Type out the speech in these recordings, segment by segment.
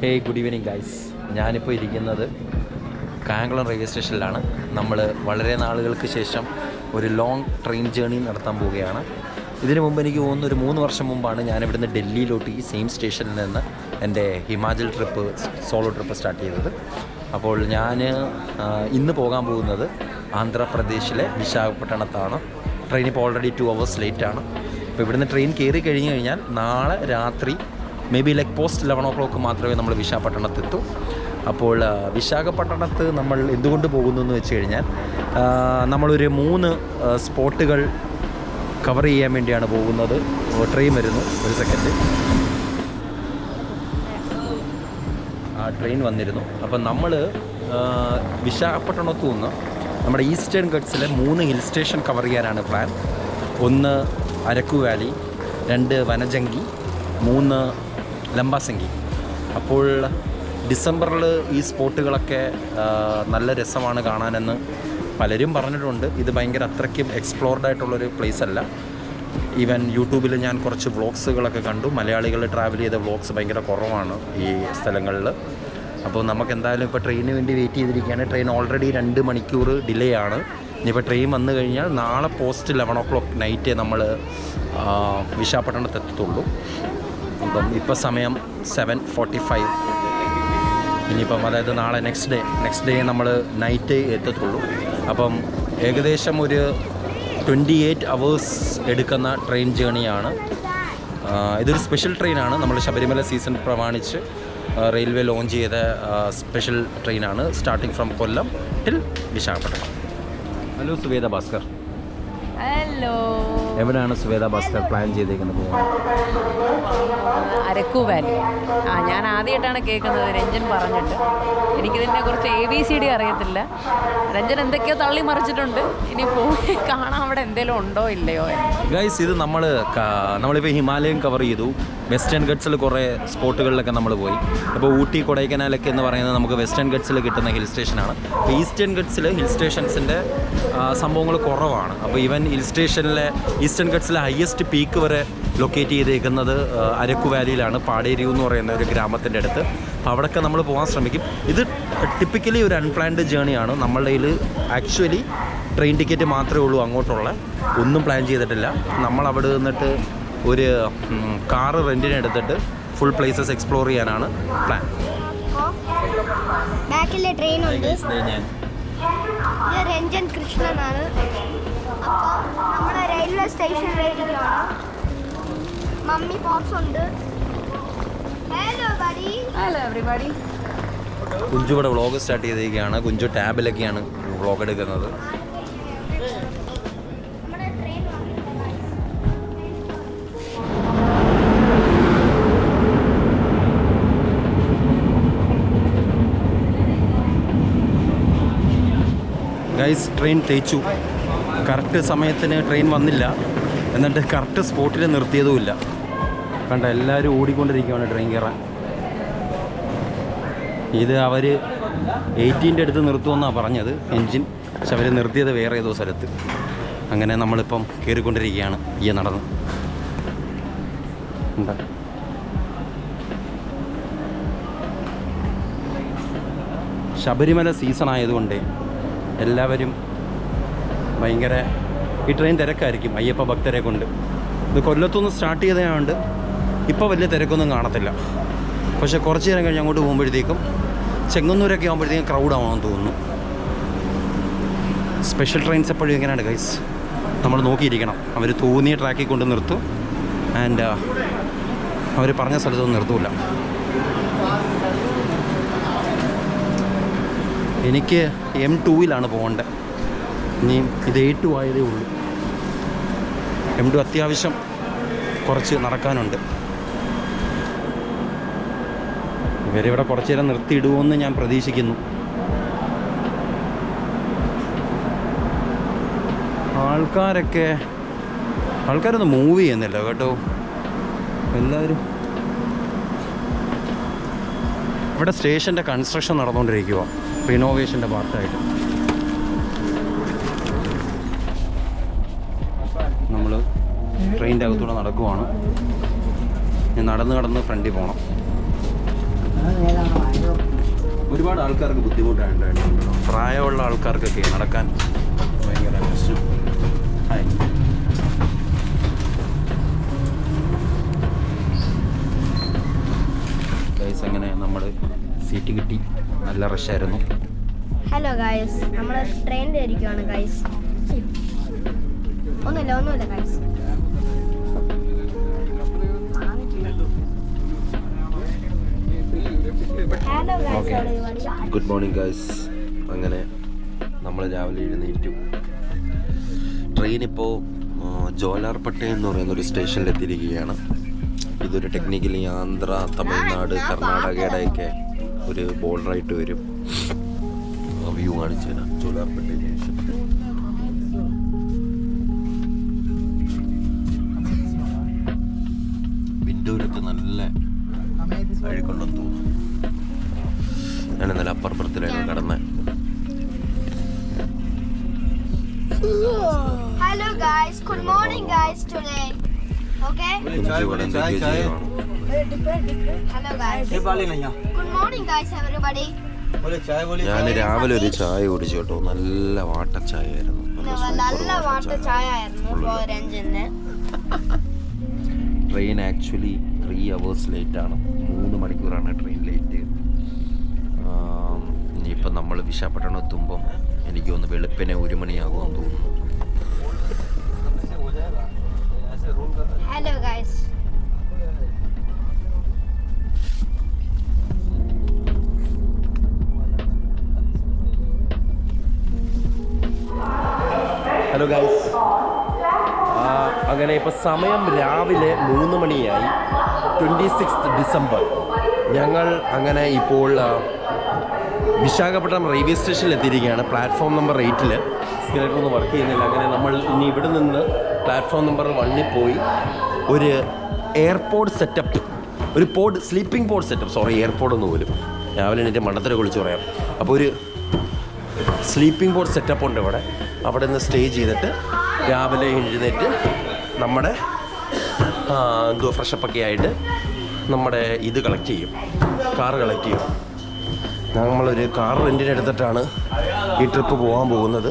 Hey good evening guys. ഞാനിപ്പോൾ ഇരിക്കുന്നത് Kayamkulam railway സ്റ്റേഷനിലാണ്. നമ്മൾ വളരെ നാളുകൾക്ക് ശേഷം ഒരു ലോങ് ട്രെയിൻ ജേർണി നടത്താൻ പോവുകയാണ്. ഇതിനു മുമ്പ് എനിക്ക് തോന്നുന്നു ഒരു 3 വർഷം മുമ്പാണ് ഞാനിവിടുന്ന് ഡൽഹിയിലോട്ട് ഈ സെയിം സ്റ്റേഷനിൽ നിന്ന് എൻ്റെ Himachal trip, solo trip start ചെയ്തത്. അപ്പോൾ ഞാൻ ഇന്ന് പോകാൻ പോകുന്നത് ആന്ധ്രാപ്രദേശിലെ വിശാഖപട്ടണത്താണ്. ട്രെയിൻ ഇപ്പോൾ ഓൾറെഡി 2 hours ലേറ്റാണ്. അപ്പോൾ ഇവിടുന്ന് ട്രെയിൻ കയറി കഴിഞ്ഞ് കഴിഞ്ഞാൽ നാളെ രാത്രി may be like post 11 o'clock മാത്രമേ നമ്മൾ വിശാഖപട്ടണത്തെത്തൂ. അപ്പോൾ വിശാഖപട്ടണത്ത് നമ്മൾ എന്തുകൊണ്ട് പോകുന്നു എന്ന് വെച്ച് കഴിഞ്ഞാൽ നമ്മളൊരു 3 സ്പോട്ടുകൾ കവർ ചെയ്യാൻ വേണ്ടിയാണ് പോകുന്നത്. ട്രെയിൻ വരുന്നു, ഒരു സെക്കൻഡ്. ട്രെയിൻ വന്നിരുന്നു. അപ്പം നമ്മൾ വിശാഖപട്ടണത്തു നിന്ന് നമ്മുടെ ഈസ്റ്റേൺ ഗട്ട്സിലെ 3 ഹിൽ സ്റ്റേഷൻ കവർ ചെയ്യാനാണ് പ്ലാൻ. 1 അരക്കു വാലി, 2 വനജങ്കി, 3 ലംബാസംഗി. അപ്പോൾ ഡിസംബറിൽ ഈ സ്പോട്ടുകളൊക്കെ നല്ല രസമാണ് കാണാനെന്ന് പലരും പറഞ്ഞിട്ടുണ്ട്. ഇത് ഭയങ്കര അത്രയ്ക്കും എക്സ്പ്ലോർഡ് ആയിട്ടുള്ളൊരു പ്ലേസ് അല്ല. ഈവൻ യൂട്യൂബിൽ ഞാൻ കുറച്ച് വ്ളോഗ്സുകളൊക്കെ കണ്ടു. മലയാളികൾ ട്രാവൽ ചെയ്ത വ്ളോഗ്സ് ഭയങ്കര കുറവാണ് ഈ സ്ഥലങ്ങളിൽ. അപ്പോൾ നമുക്ക് എന്തായാലും ഇപ്പോൾ ട്രെയിനിന് വേണ്ടി വെയിറ്റ് ചെയ്തിരിക്കുകയാണ്. ട്രെയിൻ ഓൾറെഡി 2 മണിക്കൂർ ഡിലേ ആണ്. ഇനിയിപ്പോൾ ട്രെയിൻ വന്നു കഴിഞ്ഞാൽ നാളെ പോസ്റ്റ് 11 o'clock നൈറ്റ് നമ്മൾ വിശാഖപട്ടണത്തെത്തുള്ളൂ. അപ്പം ഇപ്പോൾ സമയം 7:45. ഇനിയിപ്പം അതായത് നാളെ നെക്സ്റ്റ് ഡേ നമ്മൾ നൈറ്റ് എത്തത്തുള്ളൂ. അപ്പം ഏകദേശം ഒരു 28 hours എടുക്കുന്ന ട്രെയിൻ ജേണിയാണ്. ഇതൊരു സ്പെഷ്യൽ ട്രെയിനാണ്. നമ്മൾ ശബരിമല സീസൺ പ്രമാണിച്ച് റെയിൽവേ ലോഞ്ച് ചെയ്ത സ്പെഷ്യൽ ട്രെയിനാണ്. Starting from Kollam till Visakhapatnam. Hello Suveda Bhaskar. Hello. എവിടെയാണ് സുവേദ ഭാസ്കർ പ്ലാൻ ചെയ്തേക്കുന്നത് പോകാൻ? അരക്കു വാലി. ഞാൻ ആദ്യമായിട്ടാണ് കേൾക്കുന്നത് രഞ്ജൻ പറഞ്ഞിട്ട്. എനിക്കിതിനെ കുറിച്ച് ABCD അറിയത്തില്ല. രഞ്ജൻ എന്തൊക്കെയോ തള്ളി മറിച്ചിട്ടുണ്ട്. ഇനി പോയി കാണാൻ അവിടെ എന്തെങ്കിലും ഉണ്ടോ ഇല്ലയോ. ഗൈസ്, ഇത് നമ്മളിപ്പോൾ ഹിമാലയം കവർ ചെയ്തു. വെസ്റ്റേൺ ഗട്ട്സിൽ കുറേ സ്പോട്ടുകളിലൊക്കെ നമ്മൾ പോയി. അപ്പോൾ ഊട്ടി, കൊടൈക്കനാലൊക്കെ എന്ന് പറയുന്നത് നമുക്ക് വെസ്റ്റേൺ ഗട്ട്സിൽ കിട്ടുന്ന ഹിൽ സ്റ്റേഷനാണ്. അപ്പോൾ ഈസ്റ്റേൺ ഗട്ട്സിൽ ഹിൽ സ്റ്റേഷൻസിൻ്റെ സംഭവങ്ങൾ കുറവാണ്. അപ്പോൾ ഈവൻ ഈസ്റ്റേൺ ഗട്ട്സിലെ ഹയസ്റ്റ് പീക്ക് വരെ ലൊക്കേറ്റ് ചെയ്തേക്കുന്നത് അരക്കു വാലിയിലാണ്, പാടേരി എന്ന് പറയുന്ന ഒരു ഗ്രാമത്തിൻ്റെ അടുത്ത്. അപ്പോൾ അവിടെയൊക്കെ നമ്മൾ പോകാൻ ശ്രമിക്കും. ഇത് ടിപ്പിക്കലി ഒരു അൺപ്ലാൻഡ് ജേണിയാണ്. നമ്മളുടെ കയ്യിൽ ആക്ച്വലി ട്രെയിൻ ടിക്കറ്റ് മാത്രമേ ഉള്ളൂ, അങ്ങോട്ടുള്ള ഒന്നും പ്ലാൻ ചെയ്തിട്ടില്ല. നമ്മൾ അവിടെ നിന്നിട്ട് ഒരു കാറ് റെൻറ്റിന് എടുത്തിട്ട് ഫുൾ പ്ലേസസ് എക്സ്പ്ലോർ ചെയ്യാനാണ് പ്ലാൻ. ബാക്കിലെ ട്രെയിൻ ഉണ്ട്. രഞ്ജൻ കൃഷ്ണനാണ്. അപ്പോൾ നമ്മുടെ റെയിൽവേ സ്റ്റേഷനിലേക്കാണ്. മമ്മി പോപ്സ് ഉണ്ട്. Hello everybody. കുഞ്ചു ഇവിടെ വ്ളോഗ് സ്റ്റാർട്ട് ചെയ്തിരിക്കുകയാണ്. കുഞ്ചു ടാബിലൊക്കെയാണ് വ്ളോഗ് എടുക്കുന്നത്. ഗൈസ്, ട്രെയിൻ തേച്ചു. കറക്റ്റ് സമയത്തിന് ട്രെയിൻ വന്നില്ല. എന്നിട്ട് കറക്റ്റ് സ്പോട്ടിൽ നിർത്തിയതുമില്ല. കണ്ട, എല്ലാവരും ഓടിക്കൊണ്ടിരിക്കുകയാണ് ട്രെയിൻ കയറാൻ. ഇത് അവർ 18 അടുത്ത് നിർത്തുമെന്നാണ് പറഞ്ഞത് എൻജിൻ. പക്ഷെ അവർ നിർത്തിയത് വേറെ ഏതോ സ്ഥലത്ത്. അങ്ങനെ നമ്മളിപ്പം കയറിക്കൊണ്ടിരിക്കുകയാണ് ഈ നടന്ന്. എന്താ ശബരിമല സീസൺ ആയതുകൊണ്ട് എല്ലാവരും ഭയങ്കര ഈ ട്രെയിൻ തിരക്കായിരിക്കും അയ്യപ്പ ഭക്തരെ കൊണ്ട്. ഇത് കൊല്ലത്തുനിന്ന് സ്റ്റാർട്ട് ചെയ്തതുകൊണ്ട് ഇപ്പോൾ വലിയ തിരക്കൊന്നും കാണത്തില്ല. പക്ഷേ കുറച്ച് നേരം കഴിഞ്ഞ് അങ്ങോട്ട് പോകുമ്പോഴത്തേക്കും ചെങ്ങന്നൂരൊക്കെ ആകുമ്പോഴത്തേക്കും ക്രൗഡാണെന്ന് തോന്നുന്നു. സ്പെഷ്യൽ ട്രെയിൻസ് എപ്പോഴും ഇങ്ങനെയാണ് ഗൈസ്. നമ്മൾ നോക്കിയിരിക്കണം. അവർ തോന്നിയ ട്രാക്കിൽ കൊണ്ട് നിർത്തും. ആൻഡ് അവർ പറഞ്ഞ സ്ഥലത്തൊന്നും നിർത്തൂല. എനിക്ക് M2 പോകേണ്ടത്. ഇനി ഇത് A2 ആയതേ ഉള്ളൂ. M2 അത്യാവശ്യം കുറച്ച് നടക്കാനുണ്ട്. ഇവരിവിടെ കുറച്ച് നേരം നിർത്തിയിടുമെന്ന് ഞാൻ പ്രതീക്ഷിക്കുന്നു. ആൾക്കാരൊന്നും മൂവ് ചെയ്യുന്നില്ല കേട്ടോ. എല്ലാവരും ഇവിടെ സ്റ്റേഷൻ്റെ കൺസ്ട്രക്ഷൻ നടന്നുകൊണ്ടിരിക്കുക, റിനോവേഷൻ്റെ പാർട്ടായിട്ട്. നമ്മൾ ട്രെയിനിൻ്റെ അകത്തൂടെ നടക്കുവാണ്. ഞാൻ നടന്ന് ഫ്രണ്ടിൽ പോകണം. ഒരുപാട് ആൾക്കാർക്ക് ബുദ്ധിമുട്ടായിട്ടുണ്ടായിരുന്നു. പ്രായമുള്ള ആൾക്കാർക്കൊക്കെ നടക്കാൻ ഭയങ്കര പ്രശ്നം. ഹായ്. ഗൈസ് അങ്ങനെ നമ്മൾ സീറ്റ് കിട്ടി. നല്ല റഷായിരുന്നു. ഹലോ ഗൈസ്, നമ്മൾ ട്രെയിനിൽ ഇരിക്കുകയാണ് ഗൈസ്. ഒന്നുമില്ല guys. Hello okay, guys. Good morning guys. അങ്ങനെ നമ്മൾ രാവിലെ എഴുന്നേറ്റു. ട്രെയിൻ ഇപ്പോൾ ജോലാർപേട്ട എന്ന് പറയുന്നൊരു സ്റ്റേഷനിൽ എത്തിയിരിക്കുകയാണ്. ഇതൊരു ടെക്നിക്കലി ആന്ധ്ര, തമിഴ്നാട്, കർണാടകയുടെയൊക്കെ ഒരു ബോർഡറായിട്ട് വരും. വ്യൂ കാണിച്ചു തരാം ജോലാർപേട്ട ജംഗ്ഷൻ. വിൻഡോയിലൊക്കെ നല്ല അഴുക്കുണ്ടെന്ന് തോന്നുന്നു. ഞാൻ ഇന്നലെ അപ്പുറത്തിലായിരുന്നു കിടന്നത്. Hello guys, good morning guys. Today okay, hello guys, good morning guys everybody. ഞാൻ രാവിലെ ഒരു ചായ കുടിച്ചു കേട്ടോ. നല്ല വാട്ട ചായ ആയിരുന്നു. നല്ല വാട്ടർ ചായ ആയിരുന്നു രഞ്ജന്. ട്രെയിൻ ആക്ച്വലി 3 hours ലേറ്റാണ്. 3 മണിക്കൂറാണ് ട്രെയിൻ ലേറ്റ്. ഇനിയിപ്പം നമ്മൾ വിശാഖപട്ടണം എത്തുമ്പം എനിക്ക് ഒന്ന് വെളുപ്പിനെ 1 മണിയാകുമെന്ന് തോന്നുന്നു. Hello guys. ഹലോ ഗൈസ്, അങ്ങനെ ഇപ്പോൾ സമയം രാവിലെ 3 മണിയായി. 26 ഡിസംബർ. ഞങ്ങൾ അങ്ങനെ ഇപ്പോൾ വിശാഖപട്ടണം റെയിൽവേ സ്റ്റേഷനിൽ എത്തിയിരിക്കുകയാണ്. പ്ലാറ്റ്ഫോം നമ്പർ 8 സ്കെലേറ്റർ ഒന്നും വർക്ക് ചെയ്യുന്നില്ല. അങ്ങനെ നമ്മൾ ഇനി ഇവിടെ നിന്ന് പ്ലാറ്റ്ഫോം നമ്പർ 1 പോയി ഒരു എയർപോർട്ട് സെറ്റപ്പ്, ഒരു സ്ലീപ്പിംഗ് പോഡ് സെറ്റപ്പ്, എയർപോർട്ട് ഒന്ന് പോലും രാവിലെ എൻ്റെ മണ്ടത്തര കുളിച്ച് പറയാം. അപ്പോൾ ഒരു സ്ലീപ്പിംഗ് പോഡ് സെറ്റപ്പ് ഉണ്ട് ഇവിടെ. അവിടെ നിന്ന് സ്റ്റേ ചെയ്തിട്ട് രാവിലെ എഴുന്നേറ്റ് നമ്മുടെ ഫ്രഷപ്പൊക്കെ ആയിട്ട് നമ്മുടെ ഇത് കളക്ട് ചെയ്യും, കാർ കളക്ട് ചെയ്യും. നമ്മളൊരു കാർ റെൻറ്റിന് എടുത്തിട്ടാണ് ഈ ട്രിപ്പ് പോകാൻ പോകുന്നത്.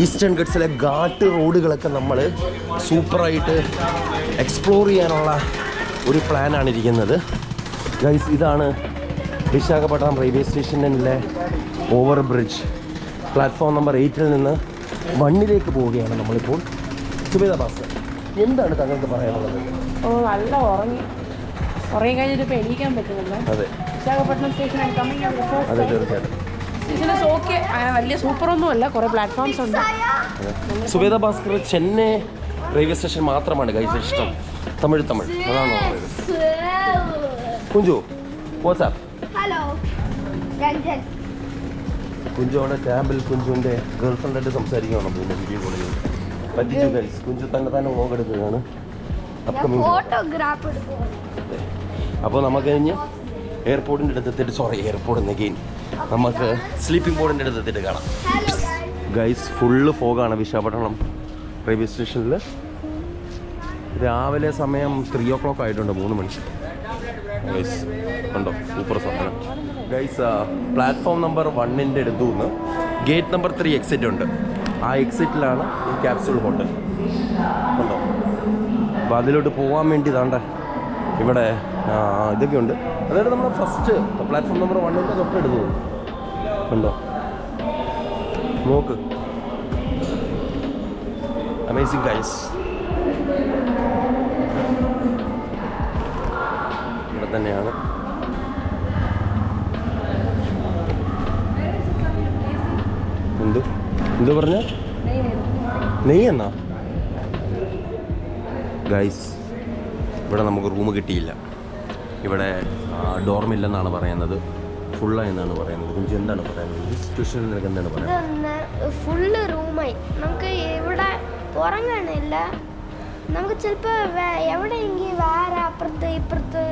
ഈസ്റ്റേൺ ഗട്ട്സിലെ ഘാട്ട് റോഡുകളൊക്കെ നമ്മൾ സൂപ്പറായിട്ട് എക്സ്പ്ലോർ ചെയ്യാനുള്ള ഒരു പ്ലാനാണ് ഇരിക്കുന്നത്. ഗൈസ്, ഇതാണ് വിശാഖപട്ടണം റെയിൽവേ സ്റ്റേഷനിലെ ഓവർ ബ്രിഡ്ജ്. പ്ലാറ്റ്ഫോം നമ്പർ 8 നിന്ന് 1 പോവുകയാണ് നമ്മളിപ്പോൾ. സുബേദ ഭാസ്കർ, എന്താണ് താങ്കൾക്ക് പറയാനുള്ളത്? നല്ല ഉറങ്ങി കഴിഞ്ഞിട്ട് ഇപ്പോൾ എണീക്കാൻ പറ്റുന്നില്ല. അതെ, വിശാഖപട്ടണം സ്റ്റേഷൻ അതെ, തീർച്ചയായിട്ടും. സ്റ്റേഷൻസ് ഓക്കെ, അങ്ങനെ വലിയ സൂപ്പറൊന്നും അല്ല, കുറേ പ്ലാറ്റ്ഫോംസ് ഉണ്ട്. സുബേദ ഭാസ്കർ ചെന്നൈ റെയിൽവേ സ്റ്റേഷൻ മാത്രമാണ് ഗൈസ് ഇഷ്ടം. തമിഴ് അതാണോ കുഞ്ചു? WhatsApp hello Ranjan. കുഞ്ചു അവിടെ ക്യാമ്പിൽ കുഞ്ചുവിൻ്റെ ഗേൾഫ്രണ്ടായിട്ട് സംസാരിക്കുകയാണോ പിന്നെ വീഡിയോ കോളിൽ പറ്റിച്ചു ഗൈസ്. കുഞ്ചു തന്നെ വ്ലോഗ് എടുക്കുകയാണ്. അപ്കമിങ് ഫോട്ടോഗ്രാഫ് എടുക്കും. അപ്പോൾ നമുക്ക് കഴിഞ്ഞ് എയർപോർട്ടിൻ്റെ അടുത്തെത്തിയിട്ട് എയർപോർട്ടിൽ നിന്ന് നമുക്ക് സ്ലീപ്പിംഗ് ബോർഡിൻ്റെ അടുത്തെത്തിയിട്ട് കാണാം. ഹലോ ഗൈസ്, ഫുള്ള് ഫോഗാണ് വിശാഖപട്ടണം റെയിൽവേ സ്റ്റേഷനിൽ. രാവിലെ സമയം 3 o'clock ആയിട്ടുണ്ട്. 3 മണി ഗൈസ് ഉണ്ടോ? സൂപ്പർ സമയം ഗൈസ്. പ്ലാറ്റ്ഫോം നമ്പർ 1 അടുത്തു നിന്ന് ഗേറ്റ് നമ്പർ 3 എക്സിറ്റ് ഉണ്ട്. ആ എക്സിറ്റിലാണ് ഈ ക്യാപ്സ്യൂൾ ഹോട്ടൽ ഉണ്ടോ. അപ്പോൾ അതിലോട്ട് പോകാൻ വേണ്ടി താണ്ട ഇവിടെ ഇതൊക്കെ ഉണ്ട്. അതായത് നമ്മുടെ ഫസ്റ്റ് പ്ലാറ്റ്ഫോം നമ്പർ 1 തൊട്ടടുത്ത് ഉണ്ടോ, നോക്ക്. Amazing guys. ഇവിടെ തന്നെയാണ്. എന്ത് പറഞ്ഞ നെയ്യ് എന്നാ ഗൈസ്? ഇവിടെ നമുക്ക് റൂം കിട്ടിയില്ല. ഇവിടെ ഡോർമില്ലെന്നാണ് പറയുന്നത്, ഫുള്ളായെന്നാണ് പറയുന്നത്. കുഞ്ചു എന്താണ് പറയുന്നത്? സ്റ്റേഷനിൽ നിനക്ക് എന്താണ് പറയുന്നത്? ഫുള്ള് റൂമായി, നമുക്ക് ഇവിടെ ഉറങ്ങാനില്ല. നമുക്ക് ചിലപ്പോൾ എവിടെയെങ്കിൽ വേറെ അപ്പുറത്ത് ഇപ്പുറത്ത്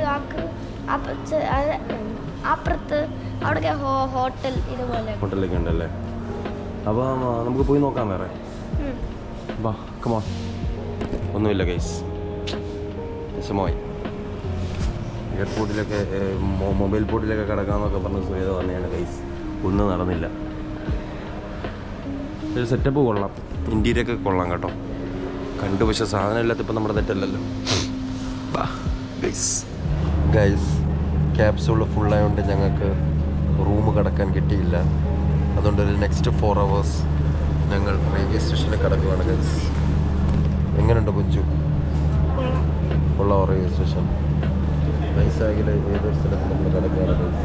അപ്പുറത്ത് അവിടെ ഹോട്ടലൊക്കെ ഉണ്ടല്ലേ. അപ്പോൾ നമുക്ക് പോയി നോക്കാം വേറെ. വാ, കമോൺ. ഒന്നുമില്ല ഗൈസ്, വിഷമമായി. എയർപോർട്ടിലൊക്കെ മൊബൈൽ പോർട്ടിലൊക്കെ കിടക്കാമെന്നൊക്കെ പറഞ്ഞ് സുഖത വന്നതാണ് ഗൈസ്. ഒന്നും നടന്നില്ല. ഒരു സെറ്റപ്പ് കൊള്ളാം, ഇൻറ്റീരിയൊക്കെ കൊള്ളാം കേട്ടോ കണ്ടു. പക്ഷേ സാധനം ഇല്ലാത്ത ഇപ്പം നമ്മുടെ തെറ്റല്ലല്ലോ. ഗൈസ് ക്യാപ്സൂള് ഫുള്ളായതുകൊണ്ട് ഞങ്ങൾക്ക് റൂം കിടക്കാൻ കിട്ടിയില്ല. അതുകൊണ്ട് ഒരു നെക്സ്റ്റ് 4 hours ഞങ്ങൾ റെയിൽവേ സ്റ്റേഷനിൽ കിടക്കുകയാണ് ഗൈസ്. എങ്ങനെയുണ്ട് കൊച്ചു? കൊള്ളാം റെയിൽവേ സ്റ്റേഷൻ. നൈസാണെങ്കിൽ ഏതൊരു സ്ഥലത്ത് നമ്മൾ കിടക്കുകയാണ് ഗൈസ്.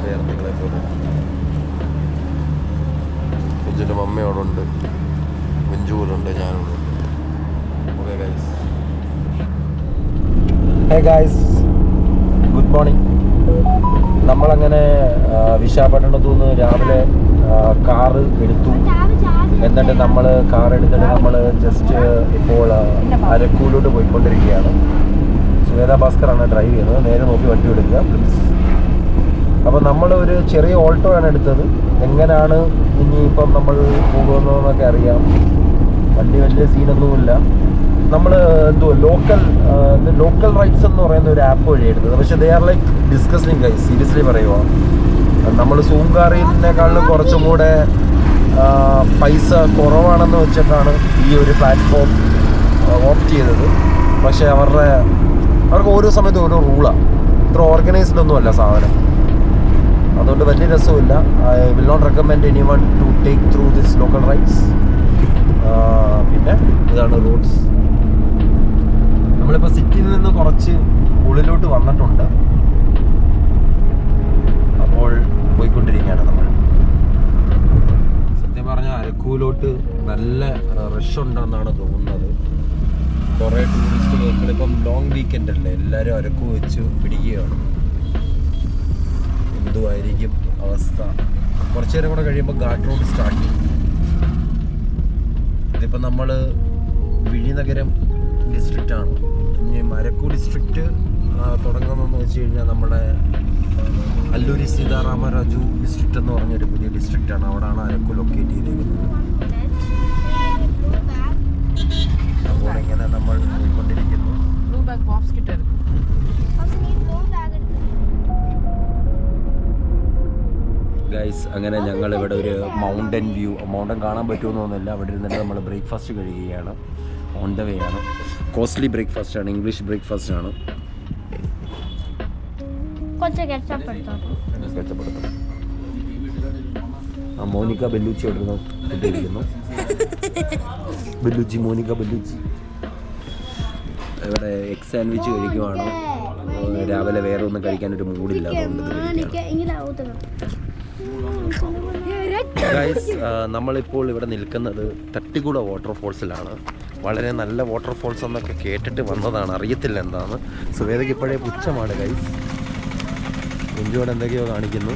ചേർത്തികളെ പോലെ കൊച്ചിൻ്റെ മമ്മയോടുണ്ട്, വെഞ്ചൂരുണ്ട്, ഞാനുണ്ട്. Okay guys. Hey guys, good morning. നമ്മളങ്ങനെ വിശാഖപട്ടണത്തു നിന്ന് രാവിലെ കാറ് എടുത്തു. എന്നിട്ട് നമ്മൾ കാർ എടുത്തിട്ട് നമ്മൾ ജസ്റ്റ് ഇപ്പോൾ അരക്കൂലോട്ട് പോയിക്കൊണ്ടിരിക്കുകയാണ്. സുവേദ ഭാസ്കറാണ് ഡ്രൈവ് ചെയ്യുന്നത്. നേരെ നോക്കി വണ്ടി എടുക്കുക പ്ലീസ്. അപ്പോൾ നമ്മൾ ഒരു ചെറിയ ഓൾട്ടോ ആണ് എടുത്തത്. എങ്ങനെയാണ് ഇനിയിപ്പം നമ്മൾ പോകുന്നതെന്നൊക്കെ അറിയാം. വണ്ടി വലിയ സീനൊന്നുമില്ല. നമ്മൾ ലോക്കൽ റൈഡ്സ് എന്ന് പറയുന്ന ഒരു ആപ്പ് വഴി എടുത്തത്. പക്ഷേ they are like discussing guys, seriously പറയുക. നമ്മൾ സൂംകാറിനേക്കാളും കുറച്ചും കൂടെ പൈസ കുറവാണെന്ന് വെച്ചിട്ടാണ് ഈ ഒരു പ്ലാറ്റ്ഫോം ഓപ്റ്റ് ചെയ്തത്. പക്ഷേ അവർക്ക് ഓരോ സമയത്തും ഓരോ റൂളാണ്. ഇത്ര ഓർഗനൈസ്ഡ് ഒന്നുമല്ല സാധനം. അതുകൊണ്ട് വലിയ രസമില്ല. I will not recommend anyone to take through this local rides. പിന്നെ ഇതാണ് റോഡ്സ്. നമ്മളിപ്പോൾ സിറ്റിയിൽ നിന്ന് കുറച്ച് ഉള്ളിലോട്ട് വന്നിട്ടുണ്ട്. അപ്പോൾ പോയിക്കൊണ്ടിരിക്കുകയാണ് നമ്മൾ. സത്യം പറഞ്ഞാൽ അരക്കൂലോട്ട് നല്ല റഷ് ഉണ്ടെന്നാണ് തോന്നുന്നത്. കുറേ ടൂറിസ്റ്റ് ഇപ്പം ലോങ് വീക്കെൻഡ് അല്ലേ, എല്ലാവരും അരക്കു വെച്ച് പിടിക്കുകയാണ്. എന്തുമായിരിക്കും അവസ്ഥ? കുറച്ച് നേരം കൂടെ കഴിയുമ്പോൾ ഘാട്ട് റോഡ് സ്റ്റാർട്ട് ചെയ്യും. ഇതിപ്പോൾ നമ്മൾ വിഴിനഗരം ഡിസ്ട്രിക്റ്റാണ്. ഇനി മരക്കു ഡിസ്ട്രിക്റ്റ് തുടങ്ങുന്നതെന്ന് വെച്ച് കഴിഞ്ഞാൽ നമ്മുടെ അല്ലൂരി സീതാരാമരാജു ഡിസ്ട്രിക്റ്റ് എന്ന് പറഞ്ഞൊരു പുതിയ ഡിസ്ട്രിക്റ്റാണ്. അവിടെയാണ് അരക്കു ലൊക്കേറ്റ് ചെയ്തിരിക്കുന്നത്. അപ്പോൾ ഇങ്ങനെ നമ്മൾ പോയിക്കൊണ്ടിരിക്കുന്നു. ഗൈസ്, അങ്ങനെ ഞങ്ങൾ ഇവിടെ ഒരു മൗണ്ടൻ കാണാൻ പറ്റുമെന്ന് തോന്നുന്നില്ല. അവിടെ ഇരുന്നിട്ട് നമ്മൾ ബ്രേക്ക്ഫാസ്റ്റ് കഴിയുകയാണ്. ഓൺ ദ വേ ആണ്. കോസ്റ്റ്ലി ബ്രേക്ക്ഫാസ്റ്റ് ആണ്, ഇംഗ്ലീഷ് ബ്രേക്ക്ഫാസ്റ്റ് ആണ്. മോനിക്ക ബെല്ലൂച്ചി ഇടുന്നു ഫുഡ് കഴിക്കുന്നു. മോനിക്ക ബെല്ലൂച്ചി ഇവിടെ എഗ് സാൻഡ്വിച്ച് കഴിക്കുവാണ്. രാവിലെ വേറെ ഒന്നും കഴിക്കാനൊരു മൂഡില്ല, ഗൈസ്. നമ്മളിപ്പോൾ ഇവിടെ നിൽക്കുന്നത് തട്ടിക്കുട വാട്ടർഫോൾസിലാണ്. വളരെ നല്ല വാട്ടർഫോൾസ് എന്നൊക്കെ കേട്ടിട്ട് വന്നതാണ്, അറിയത്തില്ല എന്താണ്. സുവേദയ്ക്ക് ഇപ്പോഴേ പുച്ഛമാണ് ഗൈസ്. എഞ്ചോട് എന്തൊക്കെയോ കാണിക്കുന്നു.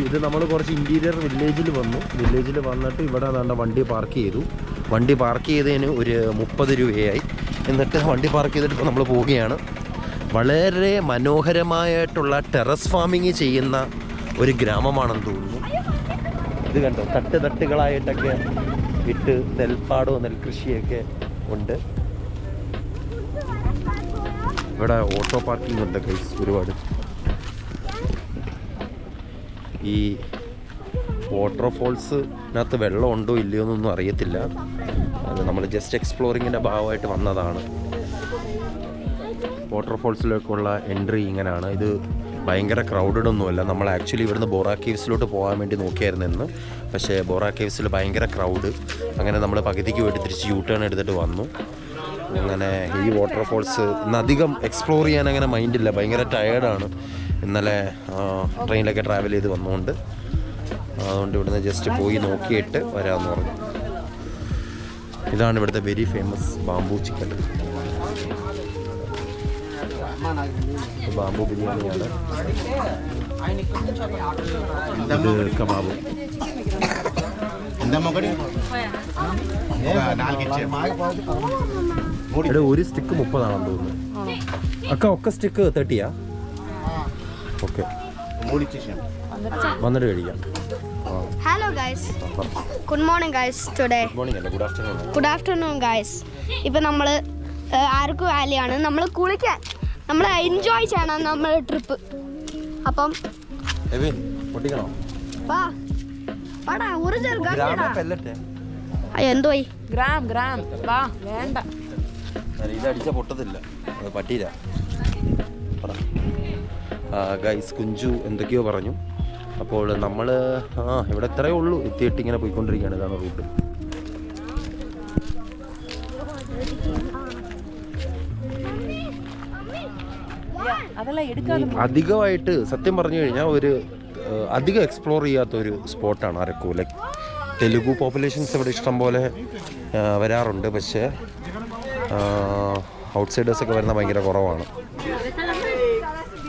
ഇത് നമ്മൾ കുറച്ച് ഇൻറ്റീരിയർ വില്ലേജിൽ വന്നിട്ട് ഇവിടെ നല്ല വണ്ടി പാർക്ക് ചെയ്തു. വണ്ടി പാർക്ക് ചെയ്തതിന് ഒരു 30 രൂപയായി. എന്നിട്ട് വണ്ടി പാർക്ക് ചെയ്തിട്ട് ഇപ്പോൾ നമ്മൾ പോവുകയാണ്. വളരെ മനോഹരമായിട്ടുള്ള ടെറസ് ഫാമിങ് ചെയ്യുന്ന ഒരു ഗ്രാമമാണെന്ന് തോന്നുന്നു. ഇത് കണ്ടോ, തട്ടുകളായിട്ടൊക്കെ ഇട്ട് നെൽപ്പാടവും നെൽകൃഷിയൊക്കെ ഉണ്ട്. ഇവിടെ ഓട്ടോ പാർക്കിംഗ് ഉണ്ട് ഗൈസ് ഒരുപാട്. ഈ വാട്ടർഫോൾസിനകത്ത് വെള്ളം ഉണ്ടോ ഇല്ലയോ എന്നൊന്നും അറിയത്തില്ല. അത് നമ്മൾ ജസ്റ്റ് എക്സ്പ്ലോറിങ്ങിൻ്റെ ഭാഗമായിട്ട് വന്നതാണ്. വാട്ടർഫോൾസിലേക്കുള്ള എൻട്രി ഇങ്ങനെയാണ്. ഇത് ഭയങ്കര ക്രൗഡഡ് ഒന്നുമല്ല. നമ്മൾ ആക്ച്വലി ഇവിടുന്ന് ബോറ കേവ്സിലോട്ട് പോകാൻ വേണ്ടി നോക്കിയായിരുന്നു ഇന്ന്. പക്ഷേ ബോറ കേവ്സിൽ ഭയങ്കര ക്രൗഡ്. അങ്ങനെ നമ്മൾ പകുതിക്ക് വേണ്ടി തിരിച്ച് യൂ ടേൺ എടുത്തിട്ട് വന്നു. അങ്ങനെ ഈ വാട്ടർഫോൾസ് ഇന്നധികം എക്സ്പ്ലോർ ചെയ്യാൻ അങ്ങനെ മൈൻഡില്ല, ഭയങ്കര ടയേർഡാണ്. ഇന്നലെ ട്രെയിനിലൊക്കെ ട്രാവൽ ചെയ്ത് വന്നുകൊണ്ട് അതുകൊണ്ട് ഇവിടുന്ന് ജസ്റ്റ് പോയി നോക്കിയിട്ട് വരാമെന്ന് പറഞ്ഞു. ഇതാണ് ഇവിടുത്തെ very famous bamboo chicken. Bamboo ബിരിയാണിയാണ്. ഇത് കബാബ്. ഇവിടെ ഒരു സ്റ്റിക്ക് 30 ആണെന്ന് തോന്നുന്നു. ഒക്കെ സ്റ്റിക്ക് 30 ഓക്കെ. വന്നിട്ട് കഴിക്കാം. Hello guys. Good morning guys today. Good afternoon guys. ഇപ്പോൾ നമ്മൾ ആരക്കു വാലിയാണ്. നമ്മൾ നമ്മൾ എൻജോയ് ചെയ്യണം നമ്മുടെ ട്രിപ്പ്. അപ്പം പൊട്ടിക്കണോ? എന്തോയി ഗ്രാം വാ വേണ്ട. ഇതടിച്ച പൊട്ടത്തില്ല, അത് പറ്റിയില്ല. ഗൈസ് കുഞ്ചു എന്തൊക്കെയോ പറഞ്ഞു. അപ്പോൾ നമ്മൾ ഇവിടെ ഇത്രയേ ഉള്ളൂ, എത്തിയിട്ട് ഇങ്ങനെ പോയിക്കൊണ്ടിരിക്കുകയാണ്. ഇതാണ് റൂട്ട്. അധികമായിട്ട് സത്യം പറഞ്ഞു കഴിഞ്ഞാൽ ഒരു അധികം എക്സ്പ്ലോർ ചെയ്യാത്തൊരു സ്പോട്ടാണ് അരക്കു. ലൈക്ക് തെലുഗു പോപ്പുലേഷൻസ് ഇവിടെ ഇഷ്ടം പോലെ വരാറുണ്ട്, പക്ഷേ ഔട്ട്സൈഡേഴ്സൊക്കെ വരുന്ന ഭയങ്കര കുറവാണ്.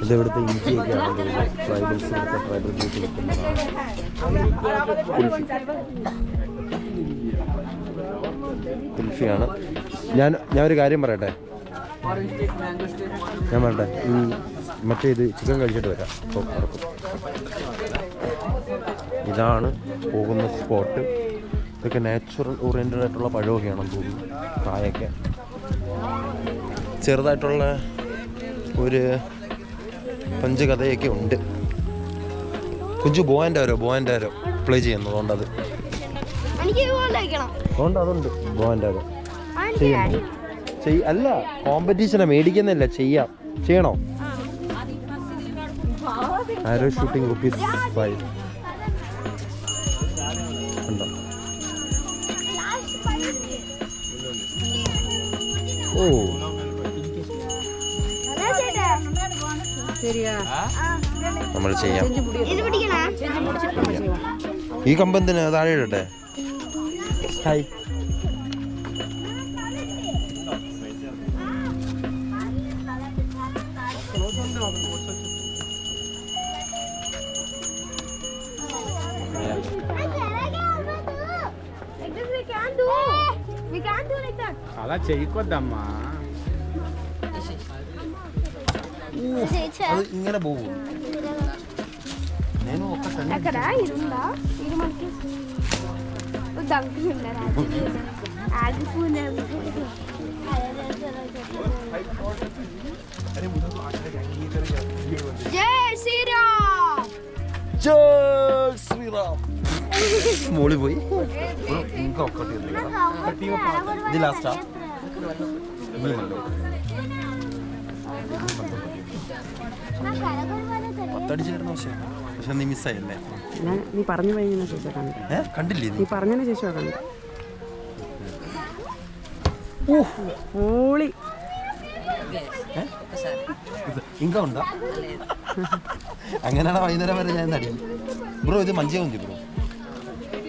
ഇതിവിടുത്തെ ഇഞ്ചിയൊക്കെയാണ് ട്രൈബൽസ്, ഇവിടുത്തെ ട്രൈബൽ ഗ്രൂപ്പ് നിൽക്കുന്നതാണ്. കുൽഫിയാണ്. ഞാൻ ഒരു കാര്യം പറയട്ടെ, മറ്റേ ഇത് ചിക്കൻ കഴിച്ചിട്ട് വരാം. ഇതാണ് പോകുന്ന സ്പോട്ട്. ഇതൊക്കെ നാച്ചുറൽ ഓറിയൻറ്റഡ് ആയിട്ടുള്ള പഴമൊക്കെയാണെന്ന് തോന്നുന്നു. കായൊക്കെ ചെറുതായിട്ടുള്ള ഒരു പഞ്ചകഥയൊക്കെ ഉണ്ട്. കുഞ്ചു ബോയൻ്റാരോ പ്ലേ ചെയ്യുന്നു. അതുകൊണ്ടത് അതുണ്ട്. ബോയൻ്റാരോ അല്ല, കോമ്പറ്റീഷനാണ്, മേടിക്കുന്നില്ല. ചെയ്യണോ? ആരോ ഷൂട്ടിംഗ് ₹5 ഉണ്ടോ? ഓ നമ്മൾ ചെയ്യാം. ഈ കമ്പത്തിന് താഴെ ഇടട്ടെ. ഹായ്. అలా చేయకొద్దమ్మా. అది ఇంగనే పోవు. నేను అక్కడ ఇరుందా ఇది మనకి దంకున్నారా ఆగిపోనే. జై శ్రీరామ్. జై శ్రీరామ్. മോളി പോയി. ఇంకా ఒక్కటి ఉంది కదా, ఇది లాస్టా? പത്തടിച്ചിരുന്നു. പക്ഷെ നീ മിസ്സായല്ലേ? നീ പറഞ്ഞു കഴിഞ്ഞ ശേഷം കണ്ടില്ലേ? നീ പറഞ്ഞതിന് ശേഷം കണ്ടു. ഓളി ఇంకా ఉందా? അങ്ങനെയാണ് വൈകുന്നേരം വരെ ഞാൻ നടി. ബ്രോ ఇది మంచిగా ఉంది బ్రో.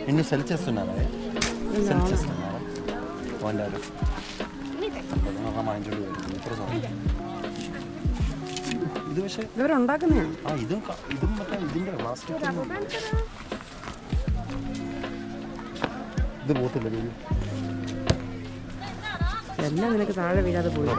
నిన్ను సెల్ చేస్తున్నారా? సెల్ చేస్తున్నారా? వండారు ഇത്. പക്ഷേ ഇവരുണ്ടാക്കുന്നതാണ്. ഇതും മറ്റേ ഇതിൻ്റെ പ്ലാസ്റ്റിക് ഇത് പോത്തില്ല. എല്ലാം നിനക്ക് താഴെ വീഴാതെ പോയി.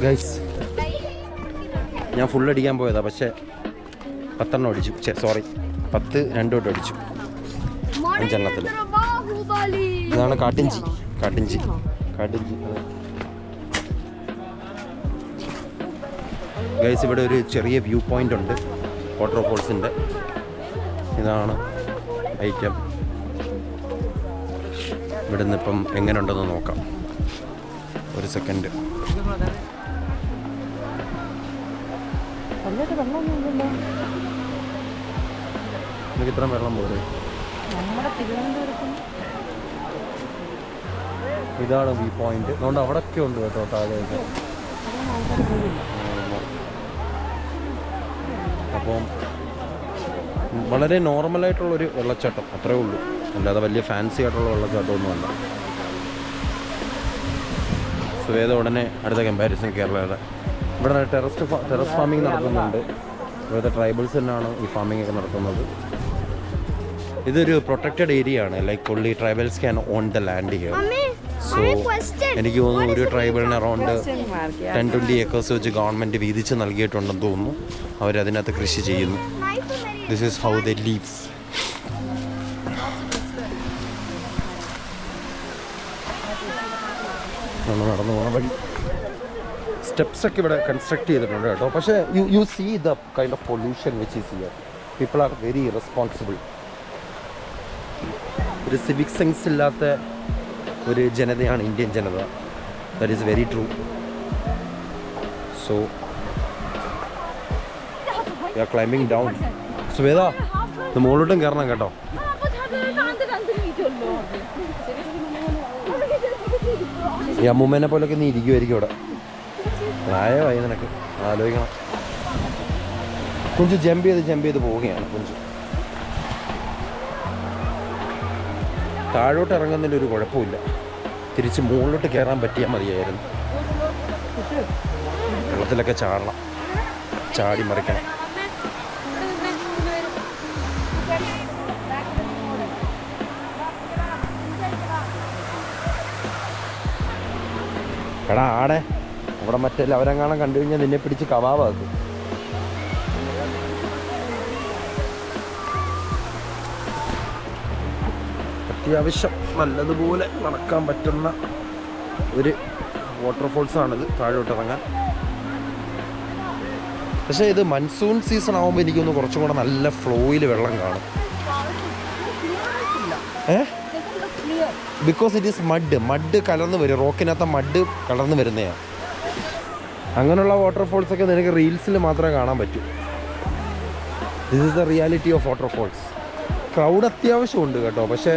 ഗൈസ്, ഞാൻ ഫുൾ അടിക്കാൻ പോയതാ, പക്ഷേ 10 അടിച്ചു. 10 2 അടിച്ചു 5 ഇതാണ് കാട്ടിഞ്ചി. ഗൈസ്, ഇവിടെ ഒരു ചെറിയ വ്യൂ പോയിന്റ് ഉണ്ട് വാട്ടർഫോൾസിൻ്റെ. ഇതാണ് ഐറ്റം. ഇവിടെ നിന്ന് ഇപ്പം എങ്ങനെ ഉണ്ടെന്ന് നോക്കാം. ഒരു സെക്കൻഡ്. എനിക്ക് ഇത്രയും വെള്ളം പോലെ. ഇതാണ് വ്യൂ പോയിന്റ്. അതുകൊണ്ട് അവിടെയൊക്കെ ഉണ്ട് കേട്ടോ താഴെയൊക്കെ. അപ്പം വളരെ നോർമലായിട്ടുള്ളൊരു വെള്ളച്ചാട്ടം, അത്രേ ഉള്ളൂ. അല്ലാതെ വലിയ ഫാൻസി ആയിട്ടുള്ള വെള്ളച്ചാട്ടമൊന്നുമല്ല. സുവേദ ഉടനെ അടുത്ത കമ്പാരിസൺ കേരളയുടെ. ഇവിടെ ടെറസ് ഫാമിംഗ് നടത്തുന്നുണ്ട്. ഇവിടുത്തെ ട്രൈബൽസ് തന്നെയാണ് ഈ ഫാമിംഗ് ഒക്കെ നടത്തുന്നത്. ഇതൊരു പ്രൊട്ടക്റ്റഡ് ഏരിയ ആണ്. Like only tribals can on the land here. So എനിക്ക് തോന്നുന്നു ഒരു ട്രൈബലിന് അറൗണ്ട് 10-20 ഏക്കേഴ്സ് വെച്ച് ഗവൺമെൻറ് വീതിച്ച് നൽകിയിട്ടുണ്ടെന്ന് തോന്നുന്നു. അവരതിനകത്ത് കൃഷി ചെയ്യുന്നു. This is how they live. നടന്നു പോകണ വഴി സ്റ്റെപ്സ് ഒക്കെ ഇവിടെ കൺസ്ട്രക്ട് ചെയ്തിട്ടുണ്ട് കേട്ടോ. പക്ഷേ you see the kind of pollution which is here. People are very irresponsible. ഒരു സിവിക് സെൻസ് ഇല്ലാത്ത ഒരു ജനതയാണ് ഇന്ത്യൻ ജനത. That is very true. So we are climbing down. Suveda ഇത് മുകളിലോട്ടും കയറണം കേട്ടോ. ഈ അമ്മൂമ്മേനെ പോലൊക്കെ നീ ഇരിക്കുമായിരിക്കും ഇവിടെ. പ്രായമായി നിനക്ക്, ആലോചിക്കണം. കുഞ്ചു ജമ്പ് ചെയ്ത് പോവുകയാണ്. കുഞ്ചു താഴോട്ട് ഇറങ്ങുന്നതിൽ ഒരു കുഴപ്പമില്ല. തിരിച്ച് മുകളിലോട്ട് കയറാൻ പറ്റിയാൽ മതിയായിരുന്നു. വെള്ളത്തിലൊക്കെ ചാടണം, ചാടി മറിക്കണം. എടാ ആടെ അവിടെ മറ്റേ അവരെങ്ങാണം കണ്ടു കഴിഞ്ഞാൽ നിന്നെ പിടിച്ച് കവാവാക്കും. അത്യാവശ്യം നല്ലതുപോലെ നടക്കാൻ പറ്റുന്ന ഒരു വാട്ടർഫോൾസാണിത്, താഴോട്ടിറങ്ങാൻ. പക്ഷേ ഇത് മൺസൂൺ സീസൺ ആകുമ്പോൾ എനിക്കൊന്ന് കുറച്ചും കൂടെ നല്ല ഫ്ലോയിൽ വെള്ളം കാണും. ബിക്കോസ് ഇറ്റ് ഈസ് മഡ് കലർന്ന് വരും. റോക്കിനകത്ത് മഡ് കലർന്ന് വരുന്നതാണ്. അങ്ങനെയുള്ള വാട്ടർഫോൾസൊക്കെ നിനക്ക് റീൽസിൽ മാത്രമേ കാണാൻ പറ്റൂ. This is the reality of waterfalls. Crowd അത്യാവശ്യമുണ്ട് കേട്ടോ. പക്ഷേ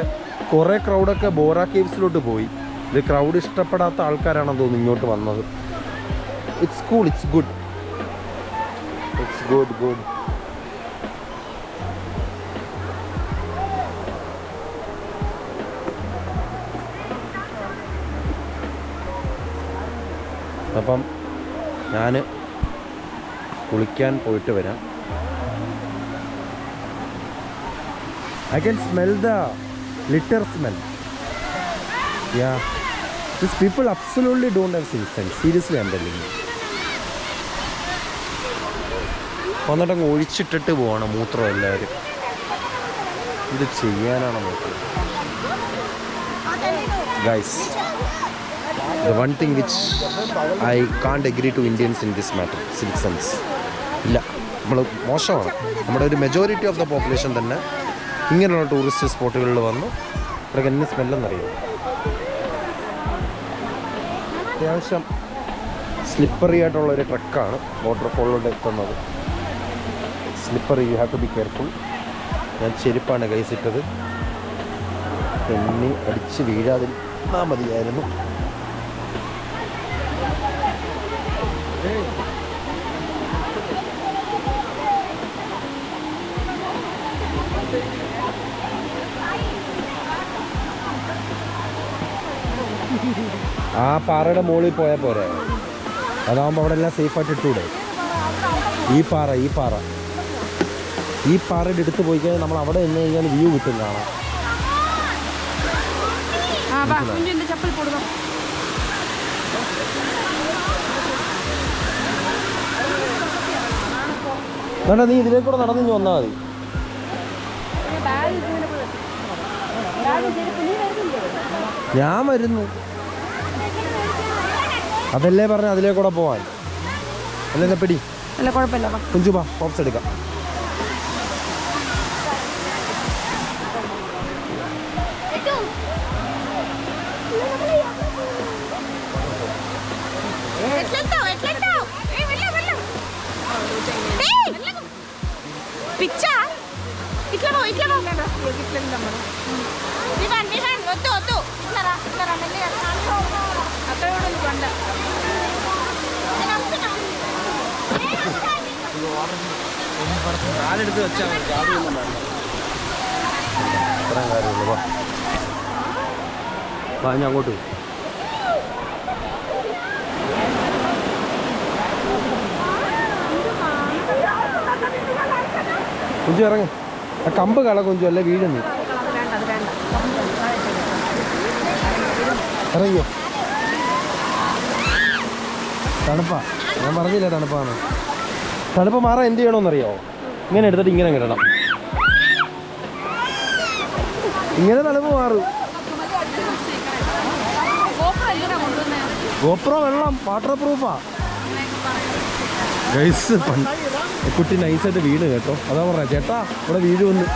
കുറേ ക്രൗഡൊക്കെ ബോറ കേവ്സിലോട്ട് പോയി. ഇത് ക്രൗഡ് ഇഷ്ടപ്പെടാത്ത ആൾക്കാരാണെന്ന് തോന്നുന്നു ഇങ്ങോട്ട് വന്നത്. It's cool, it's good, it's good good. അപ്പം ഞാൻ കുളിക്കാൻ പോയിട്ട് വരാം. I can smell the litter smell. Yeah. These people absolutely don't have sense. Seriously, I'm telling you. വന്നിട്ടങ്ങ് ഒഴിച്ചിട്ടിട്ട് പോവാണ് മൂത്രം എല്ലാവരും. ഇത് ചെയ്യാനാണ് നോക്കുന്നത്. Guys, the one thing which I can't agree to Indians in this matter, civic sense. ഇല്ല, നമ്മൾ മോശമാണ്. നമ്മുടെ ഒരു മെജോറിറ്റി ഓഫ് ദ പോപ്പുലേഷൻ തന്നെ ഇങ്ങനെയുള്ള ടൂറിസ്റ്റ് സ്പോട്ടുകളിൽ വന്നു ഇവിടെ എന്നെ സ്മെല്ലെന്നറിയാം. അത്യാവശ്യം സ്ലിപ്പറി ആയിട്ടുള്ളൊരു ട്രക്കാണ് വാട്ടർഫോളിലോട്ട് എത്തുന്നത്. Slippery, you have to be careful. ഞാൻ ചെരുപ്പാണ് കൈസിട്ടത്. തെന്നി അടിച്ച് വീഴാതിരുന്നാൽ മതിയായിരുന്നു. ആ പാറയുടെ മുകളിൽ പോയാൽ പോരെ? അതാകുമ്പോൾ അവിടെ എല്ലാം സേഫായിട്ട് ഇട്ടൂടെ? ഈ പാറയുടെ അടുത്ത് പോയി കഴിഞ്ഞാൽ നമ്മൾ അവിടെ നിന്ന് കഴിഞ്ഞാൽ വ്യൂ കിട്ടും, കാണാം. വേണ്ട, നീ ഇതിലേക്കൂടെ നടന്നു വന്നാൽ മതി. ഞാൻ വരുന്നു, അതല്ലേ പറഞ്ഞ അതിലേക്കൂടെ പോവാൻ. അല്ലെന്നെ പിടി. അല്ല കുഴപ്പമില്ല, കുഞ്ചു പാ, പോപ്സ് എടുക്കാം. കാലെടുത്ത് വെച്ചാൽ മതി, ജാതിയൊന്നും വേണ്ട. ഇത്രയും കാര്യമുള്ളൂ. വാ ഞാൻ അങ്ങോട്ട്. കുഞ്ചു ഇറങ്ങി. ആ കമ്പ് കള കുഞ്ചു, അല്ലേ വീഴുന്നു. ഇറങ്ങിയോ? തണുപ്പാ, ഞാൻ പറഞ്ഞില്ലേ തണുപ്പാണ്. തണുപ്പ് മാറാൻ എന്ത് ചെയ്യണമെന്നറിയാമോ? ഇങ്ങനെ എടുത്തിട്ട് ഇങ്ങനെ ഇടണം. ഇങ്ങനെ തലപ്പ് മാറും. ഗോപ്രോ വെള്ളം വാട്ടർ പ്രൂഫാ ഗൈസ്. കുട്ടി നൈസായിട്ട് വീണ് കേട്ടോ. അതാ പറഞ്ഞ ചേട്ടാ ഇവിടെ വീഴുമെന്ന്.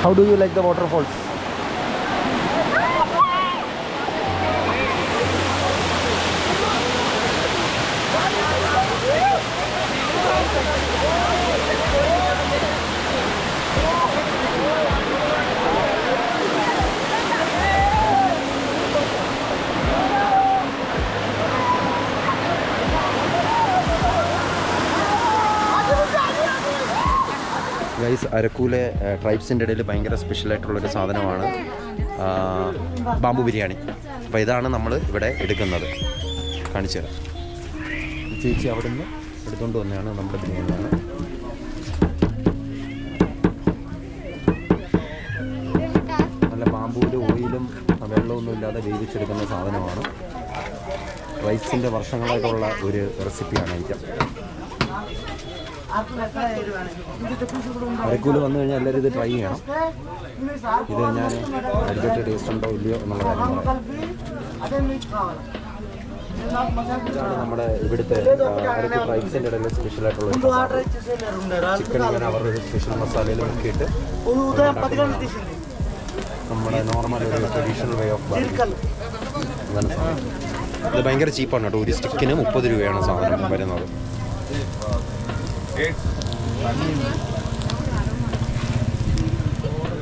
How do you like the waterfalls? Guys, അരക്കൂലെ ട്രൈബ്സിൻ്റെ ഇടയിൽ ഭയങ്കര സ്പെഷ്യലായിട്ടുള്ളൊരു സാധനമാണ് ബാമ്പു ബിരിയാണി. അപ്പോൾ ഇതാണ് നമ്മൾ ഇവിടെ എടുക്കുന്നത്. കാണിച്ചു തരാം. ചേച്ചി അവിടെ നിന്ന് എടുത്തുകൊണ്ട് വന്നതാണ് നമ്മുടെ ബിരിയാണിയാണ്. നല്ല ബാമ്പൂവിൽ ഓയിലും വെള്ളമൊന്നും ഇല്ലാതെ വേവിച്ചെടുക്കുന്ന സാധനമാണ്. റൈസിൻ്റെ വർഷങ്ങളായിട്ടുള്ള ഒരു റെസിപ്പിയാണ് ഐറ്റം. അരക്കൂല് വന്നു കഴിഞ്ഞാൽ എല്ലാവരും ഇത് ട്രൈ ചെയ്യണം. ഇത് ഞാൻ അടിപൊളി ടേസ്റ്റ് ഉണ്ടോ ഇല്ലയോ എന്നുള്ള കാര്യം പറയാം. ഇതാണ് നമ്മുടെ ഇവിടുത്തെ അരക്ക് ട്രൈബ്സിൻ്റെ ഇടയിൽ സ്പെഷ്യലായിട്ടുള്ള ചിക്കൻ. ഇങ്ങനെ അവരുടെ ഒരു സ്പെഷ്യൽ മസാലയിൽ മുക്കിയിട്ട് നമ്മുടെ നോർമൽ ഒരു ട്രഡീഷണൽ വേ ഓഫ് ഇതാണ് സാധനം. ഇത് ഭയങ്കര ചീപ്പാണ് കേട്ടോ. ഒരു സ്റ്റിക്കിന് 30 രൂപയാണ് സാധനം വരുന്നത്.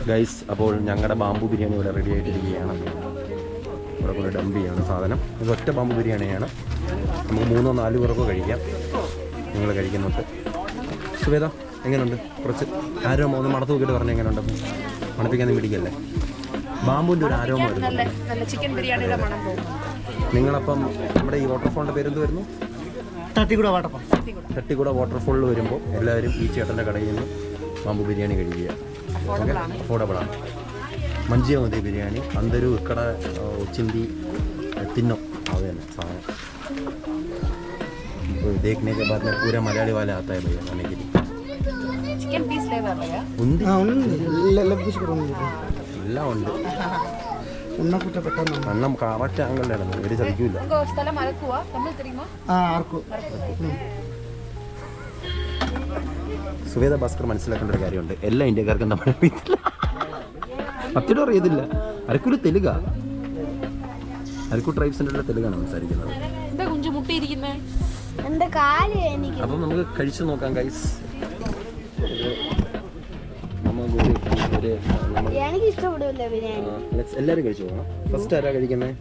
ഗൈസ്, അപ്പോൾ ഞങ്ങളുടെ ബാമ്പു ബിരിയാണി ഇവിടെ റെഡി ആയിട്ടിരിക്കുകയാണ്. ഇവിടെ കൂടെ ഡംപ് ചെയ്യാണ് സാധനം. ഇത് ഒറ്റ ബാമ്പു ബിരിയാണിയാണ്. നമുക്ക് 3-4 പേർക്ക് കഴിക്കാം. നിങ്ങൾ കഴിക്കുന്നുണ്ട്. സുവേദ എങ്ങനെയുണ്ട്? കുറച്ച് ആരോമ ഒന്ന് മണത്ത് നോക്കിയിട്ട് പറഞ്ഞാൽ എങ്ങനെയുണ്ട്? മണപ്പിക്കാൻ പിടിക്കല്ലേ? ബാമ്പുവിൻ്റെ ഒരു ആരോമ വരുന്നു. നിങ്ങളപ്പം നമ്മുടെ ഈ വാട്ടർഫോളിൻ്റെ പേരെന്ത് വരുന്നു? തട്ടിക്കൂട വാട്ടർഫോളിൽ വരുമ്പോൾ എല്ലാവരും ഈ ചേട്ടൻ്റെ കടയിൽ നിന്ന് ബാമ്പു ബിരിയാണി കഴിക്കുക. അഫോർഡബിളാണ്. മഞ്ചിയ മതി ബിരിയാണി. അന്തരു ഇക്കട ഒച്ചിന്തി തിന്നോ അത് തന്നെ സാധനം. देखने के बाद में पूरा मलयाली वाले आता है भैया खाने के लिए. चिकन पीस लेगा भैया? എല്ലാം ഉണ്ട്. എണ്ണം കറക്റ്റ് ആംഗിളിലാണ്. ഒരു ചതിക്കില്ല. സുവേദ ഭാസ്കർ മനസ്സിലാക്കേണ്ട ഒരു കാര്യമുണ്ട്. എല്ലാ ഇന്ത്യക്കാർക്കും നമ്മുടെ പത്തിനും അറിയത്തില്ല. അരക്കൂര് തെലുങ്ക. അരക്കൂ ട്രൈബ്സിൻ്റെ തെലുങ്കാണ് സംസാരിക്കുന്നത്. അപ്പം നമുക്ക് കഴിച്ചു നോക്കാം ഗൈസ്. എല്ലാരും കഴിച്ചു പോകണം. ഫസ്റ്റ് ആരാ കഴിക്കുന്നത്?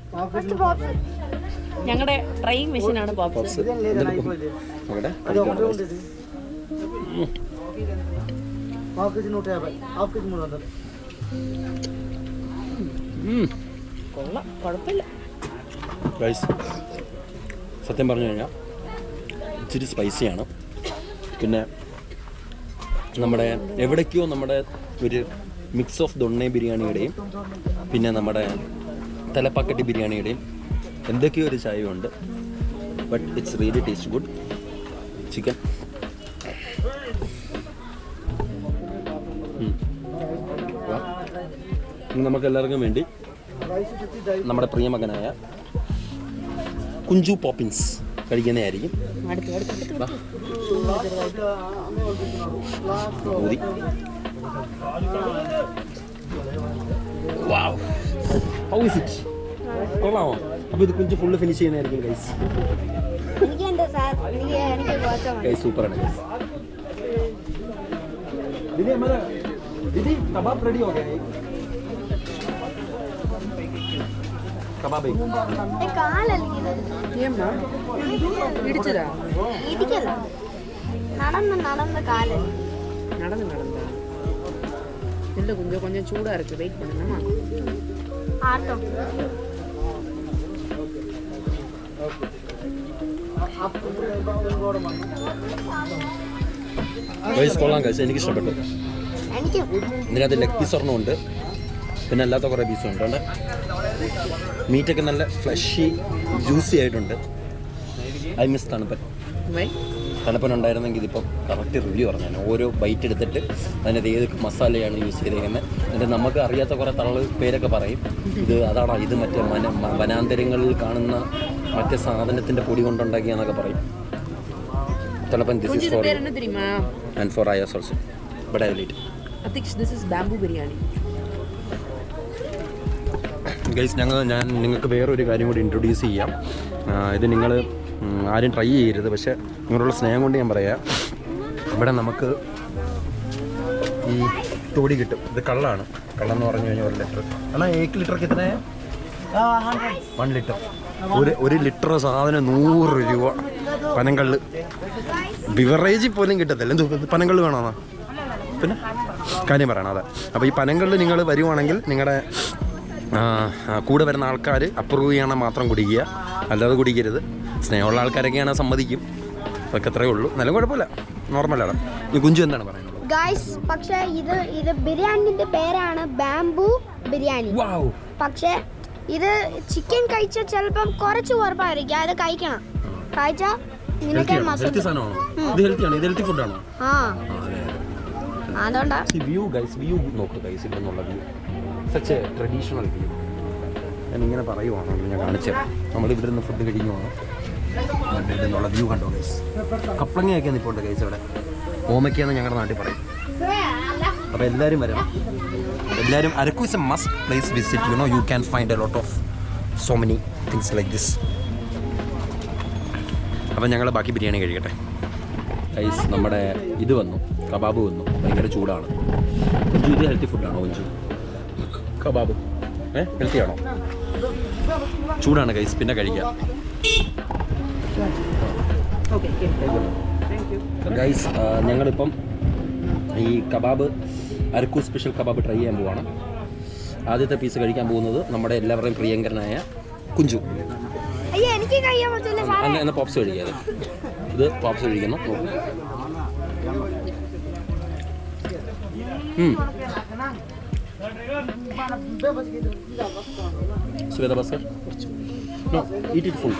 ഞങ്ങളുടെ ട്രൈയിങ് മെഷീനാണ് പോപ്സ്. സത്യം പറഞ്ഞു കഴിഞ്ഞാൽ ഇച്ചിരി സ്പൈസിയാണ്. പിന്നെ നമ്മുടെ എവിടേക്കോ നമ്മുടെ ഒരു മിക്സ് ഓഫ് ദൊണ്ണ ബിരിയാണിയുടെയും പിന്നെ നമ്മുടെ തലപ്പാക്കട്ടി ബിരിയാണിയുടെയും എന്തൊക്കെയോ ഒരു ചായയുണ്ട്. But it's really taste good. Chicken നമുക്ക് എല്ലാവർക്കും വേണ്ടി നമ്മുടെ പ്രിയമകനായ കുഞ്ചു പോപ്പിൻസ് കഴിക്കുന്നതായിരിക്കും. കൊള്ളാമോ? അപ്പോൾ ഇത് കുഞ്ചു ഫുള്ള് ഫിനിഷ് ചെയ്യുന്നതായിരിക്കും ഗൈസ്. ഗൈസ് സൂപ്പറാണ് ഗൈസ്. दीदी हमारा दीदी कबाब रेडी हो गया है. കബാബ് ఏమ్మా ఇడిచరా ഇടിക്കല്ല നടന്ന കാലല്ല நடந்தா இல்லை கொஞ்சம் சூடாக இருக்குது வெயிட் பண்ணணுமா ആട്ടോ കൊള്ളാം കഴിച്ചു, എനിക്ക് ഇഷ്ടപ്പെട്ടു. എനിക്ക് ഇതിനകത്ത് ലെഗ് പീസ് ഒരെണ്ണമുണ്ട്, പിന്നെ അല്ലാത്ത കുറേ പീസും ഉണ്ട്. അതുകൊണ്ട് മീറ്റൊക്കെ നല്ല ഫ്ലഷി ജ്യൂസി ആയിട്ടുണ്ട്. ഐ മിസ് തണുപ്പൻ. തണുപ്പൻ ഉണ്ടായിരുന്നെങ്കിൽ ഇതിപ്പം കറക്റ്റ് റിവ്യൂ പറഞ്ഞാൽ ഓരോ ബൈറ്റ് എടുത്തിട്ട് അതിനകത്ത് ഏത് മസാലയാണ് യൂസ് ചെയ്തേക്കുന്നത്. എന്നിട്ട് നമുക്ക് അറിയാത്ത കുറേ തള്ളു പേരൊക്കെ പറയും. ഇത് അതാണോ, ഇത് മറ്റേ വനാന്തരങ്ങളിൽ കാണുന്ന മറ്റേ സാധനത്തിൻ്റെ പൊടി കൊണ്ടുണ്ടാക്കിയാന്നൊക്കെ പറയും. തണുപ്പൻ this is for and for Ayaz also. But I will eat. അത്തിക്ഷ് this is bamboo biryani. Guys ഞാൻ നിങ്ങൾക്ക് വേറൊരു കാര്യം കൂടി ഇൻട്രൊഡ്യൂസ് ചെയ്യാം. ഇത് നിങ്ങൾ ആരും ട്രൈ ചെയ്യരുത്, പക്ഷേ നിങ്ങളുള്ള സ്നേഹം കൊണ്ട് ഞാൻ പറയാം. ഇവിടെ നമുക്ക് ഈ തോടി കിട്ടും. ഇത് കള്ളാണ്. കള്ളെന്ന് പറഞ്ഞു കഴിഞ്ഞാൽ 1 ലിറ്റർ. എന്നാൽ 1 ലിറ്റർ കിട്ടുന്ന 1 ലിറ്റർ. ഒരു ലിറ്റർ സാധനം 100 രൂപ. പനങ്കള്ള് ബിവറേജിൽ പോലും കിട്ടത്തില്ല. എന്ത് പനങ്കള്ള് വേണമെന്നാ പിന്നെ കാര്യം പറയണം. അതെ, അപ്പോൾ ഈ പനങ്കള്ള് നിങ്ങൾ വരുവാണെങ്കിൽ നിങ്ങളുടെ കൂടെ വരുന്ന ആൾക്കാർ അപ്രൂവ് ചെയ്യണം മാത്രം കുടിക്കുക, അല്ലാതെ കുടിക്കരുത്. സ്നേഹമുള്ള ആൾക്കാരൊക്കെയാണ് സമ്മതിക്കും. അതൊക്കെ അത്രയേ ഉള്ളൂ. നല്ല കുഴപ്പമില്ല, നോർമലാണ്. ഈ കുഞ്ചു എന്താണ് പറയുന്നത്? ഗൈസ്, പക്ഷേ ഇത് ബിരിയാണിന്റെ പേരാണ് ബാംബൂ ബിരിയാണി. പക്ഷേ ഇത് ചിക്കൻ കഴിച്ചാൽ ചിലപ്പം കുറച്ച് ഉറപ്പായിരിക്കും. അത് കഴിക്കണം. കഴിച്ചാൽ നിനക്ക് ഹെൽത്തി സാധനമാണോ? ഇത് ഹെൽത്തിയാണോ? ഇത് ഹെൽത്തി ഫുഡാണോ? അതുകൊണ്ടാ വ്യൂ ഗൈസ്, വ്യൂ നോക്കുക ഗൈസ്. ഇവിടെ നിന്നുള്ള view such A traditional view. ഞാൻ ഇങ്ങനെ പറയുവാണോ, ഞാൻ കാണിച്ചത്. നമ്മളിവിടെ നിന്ന് ഫുഡ് കഴിക്കുവാണ്. ഇവിടെ നിന്നുള്ള വ്യൂ കണ്ടോ ഗൈസ്. കപ്ലങ്ങയൊക്കെ നിൽപ്പുണ്ട് ഗൈസ് ഇവിടെ. ഓമയ്ക്കാന്ന് ഞങ്ങളുടെ നാട്ടിൽ പറയും. അപ്പോൾ എല്ലാവരും വരണം. എല്ലാവരും Araku is A must place visit. You know you can find a lot of so many things like this. അപ്പം ഞങ്ങൾ ബാക്കി ബിരിയാണി കഴിക്കട്ടെ ഗൈസ്. നമ്മുടെ ഇത് വന്നു, കബാബ് വന്നു. ഭയങ്കര ചൂടാണ്. ഇത് ഹെൽത്തി ഫുഡാണോ കൊഞ്ചു? കബാബ് ഹെൽത്തി ആണോ? ചൂടാണ് ഗൈസ്, പിന്നെ കഴിക്കാം ഗൈസ്. ഞങ്ങളിപ്പം ഈ kebab Araku special kebab try ചെയ്യാൻ പോവാണ്. ആദ്യത്തെ പീസ് കഴിക്കാൻ പോകുന്നത് നമ്മുടെ എല്ലാവരുടെയും പ്രിയങ്കരനായ കുഞ്ചു. എന്നാൽ പോപ്സ് കഴിക്കാതെ. ഇത് പോപ്സ് കഴിക്കുന്നു. Sweda Baskar? No, eat it full.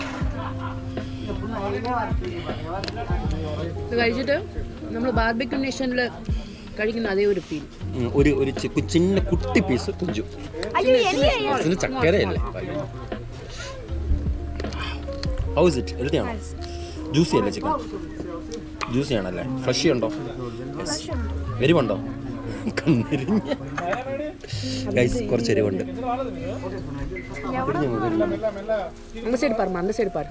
ഇത് കഴിച്ചിട്ട് നമ്മൾ ബാർബിക്യൂ നേഷനിൽ കഴിക്കുന്ന അതേ ഒരു ഫീൽ. ഒരു ചിന്ന കുട്ടി പീസ് കുഞ്ചു. ഇതിന് ചക്കരയല്ലേ? How is it? ഹെൽത്തിയാണോ? ജ്യൂസി അല്ലേ ചിക്കൻ? ജ്യൂസി ആണല്ലേ? ഫ്രഷി ഉണ്ടോ? എരിവുണ്ടോ? ഗൈസ് കുറച്ച് എരിവുണ്ട്. அந்த சைடு பாருமா, அந்த சைடு பாரு.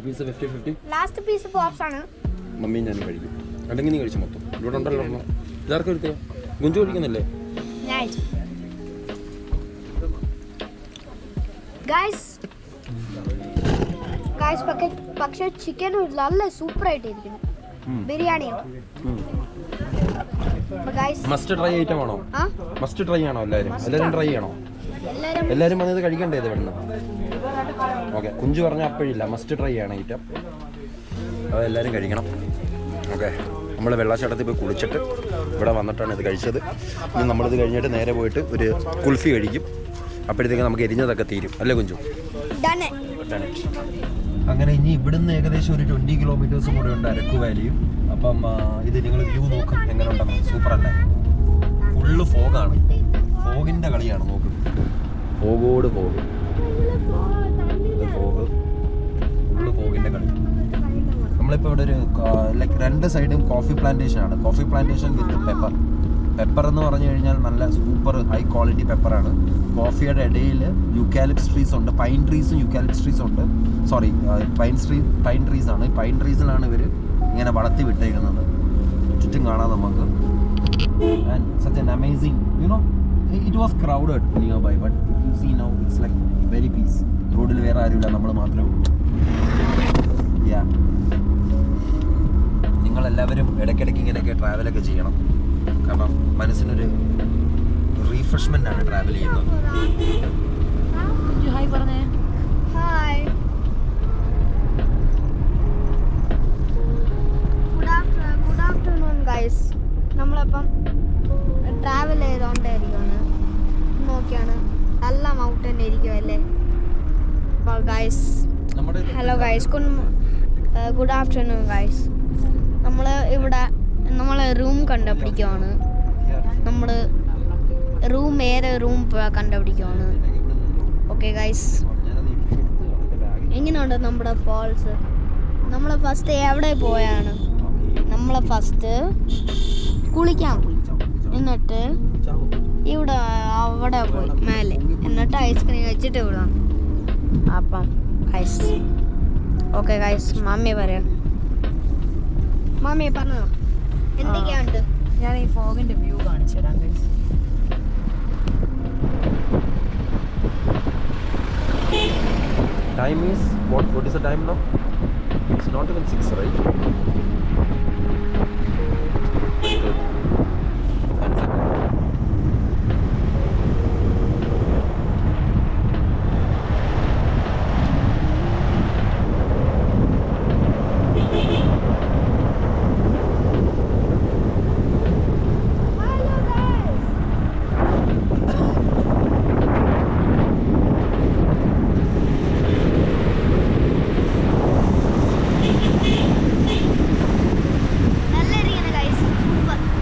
പീസ് 50-50. ലാസ്റ്റ് പീസ് പോപ്സ് ആണ്. മമ്മി ഞാൻ കഴിക്കും. അല്ലെങ്കിൽ നീ കഴിച്ചു മൊത്തം. ഇവിടെ ഉണ്ടല്ലോ. ഇതാർക്കും എടുത്തോ? കുഞ്ചു കഴിക്കുന്നില്ലേ? പക്ഷേ ചിക്കൻ നല്ല സൂപ്പർ ആയിട്ടിരിക്കുന്നു. ബിരിയാണിയോ മസ്റ്റ് ട്രൈ ഐറ്റം ആണോ? മസ്റ്റ് ട്രൈ ആണോ? എല്ലാവരും ട്രൈ ചെയ്യണോ? എല്ലാവരും വന്നത് കഴിക്കണ്ടേ ഇത് ഇവിടുന്ന്? ഓക്കെ, കുഞ്ചു പറഞ്ഞാൽ അപ്പോഴില്ല, മസ്റ്റ് ട്രൈ ചെയ്യണം ഐറ്റം. അത് എല്ലാവരും കഴിക്കണം. ഓക്കെ, നമ്മൾ വെള്ളച്ചാട്ടത്തിൽ പോയി കുളിച്ചിട്ട് ഇവിടെ വന്നിട്ടാണ് ഇത് കഴിച്ചത്. ഇനി നമ്മളിത് കഴിഞ്ഞിട്ട് നേരെ പോയിട്ട് ഒരു കുൽഫി കഴിക്കും. അപ്പോഴത്തേക്ക് നമുക്ക് എരിഞ്ഞതൊക്കെ തീരും അല്ലേ കുഞ്ചു? അങ്ങനെ ഇനി ഇവിടുന്ന് ഏകദേശം ഒരു 20 കിലോമീറ്റേഴ്സും കൂടെ ഉണ്ട് അരക്കു വാലിയും. അപ്പം ഇത് നിങ്ങൾ വ്യൂ നോക്കും എങ്ങനെ ഉണ്ടെന്ന്. സൂപ്പർ അല്ലേ? ഫുള്ള് ഫോഗാണ്. ഫോഗിൻ്റെ കളിയാണ്. നോക്കും, ഫോഗോട് ഫോഗ്. ഇത് ഫോഗ്, ഫുള്ള് ഫോഗിൻ്റെ കളി. നമ്മളിപ്പോൾ ഇവിടെ ഒരു ലൈക്ക് 2 സൈഡും കോഫി പ്ലാന്റേഷൻ ആണ്. കോഫി പ്ലാന്റേഷൻ വിത്ത് പെപ്പർ. പെപ്പർ എന്ന് പറഞ്ഞു കഴിഞ്ഞാൽ നല്ല സൂപ്പർ ഹൈ ക്വാളിറ്റി പെപ്പറാണ്. കോഫിയുടെ ഇടയിൽ യൂക്കാലിപ്സ് ട്രീസ് ഉണ്ട്. പൈൻ ട്രീസും യൂക്കാലിപ്സ് ട്രീസും ഉണ്ട്. സോറി, പൈൻ ട്രീസ് ആണ്. പൈൻ ട്രീസിലാണ് ഇവർ ഇങ്ങനെ വളർത്തി വിട്ടേക്കുന്നത്. ചുറ്റും കാണാം നമുക്ക്. And such an amazing, you know, it was crowded nearby, but you see now it's like very peace. റോഡിൽ വേറെ ആരുമില്ല, നമ്മൾ മാത്രമേ ഉള്ളൂ. Yeah. നിങ്ങളെല്ലാവരും ഇടയ്ക്കിടയ്ക്ക് ഇങ്ങനെയൊക്കെ ട്രാവലൊക്കെ ചെയ്യണം. കാരണം മനസ്സിനൊരു റീഫ്രഷ്മെൻ്റ് ആണ് ട്രാവൽ ചെയ്യുന്നത്. ഹായ് പറഞ്ഞേ. ഹായ്. Good afternoon guys. നമ്മളിപ്പം ട്രാവൽ ചെയ്തുകൊണ്ടേയിരിക്കുകയാണ്. നോക്കിയാണ് നല്ല മൗണ്ടൻ ഇരിക്കുമല്ലേ. അപ്പോൾ guys, hello guys, good afternoon guys. നമ്മൾ റൂം കണ്ടുപിടിക്കുവാണ്. നമ്മൾ ഏത് റൂം കണ്ടുപിടിക്കുവാണ്. ഓക്കെ ഗൈസ്, എങ്ങനെയുണ്ട് നമ്മുടെ ഫാൾസ്? നമ്മൾ ഫസ്റ്റ് എവിടെ പോയാണ്? നമ്മൾ ഫസ്റ്റ് കുളിക്കാൻ പോയി, എന്നിട്ട് അവിടെ പോയി മേലെ, എന്നിട്ട് ഐസ്ക്രീം കഴിച്ചിട്ട് ഇവിടെ. അപ്പം ഗൈസ്, ഓക്കെ ഗൈസ്, മമ്മി പറയാം. മമ്മി പറഞ്ഞോ എന്തൊക്കെയുണ്ട്? ഞാൻ ഈ ഫോഗിന്റെ വ്യൂ കാണിച്ചു തരാം guys. Time is what is the time now? It's not even 6, right?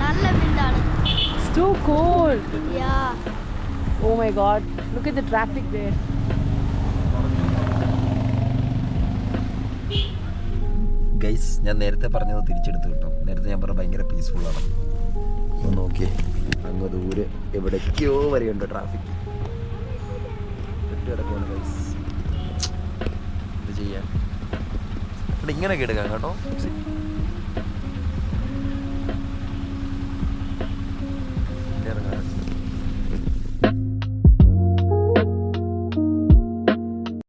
10 seconds. Too cold. Yeah. Oh my god, look at the traffic there. Guys, ഞാൻ നേരത്തെ പറഞ്ഞത് തിരിച്ചെടുത്ത് കേട്ടോ. നേരത്തെ ഞാൻ പറഞ്ഞത് ഭയങ്കര പീസ്ഫുള്ളാണ്. ഒന്ന് നോക്കിയേ, അങ്ങ് ദൂരെ എവിടേക്കോ വരെയുണ്ട് ട്രാഫിക്. കിടക്കുവാണ് ഗൈസ്, ഇത് ചെയ്യാൻ ഇവിടെ ഇങ്ങനെയൊക്കെ എടുക്കാം കേട്ടോ. ഇറങ്ങാൻ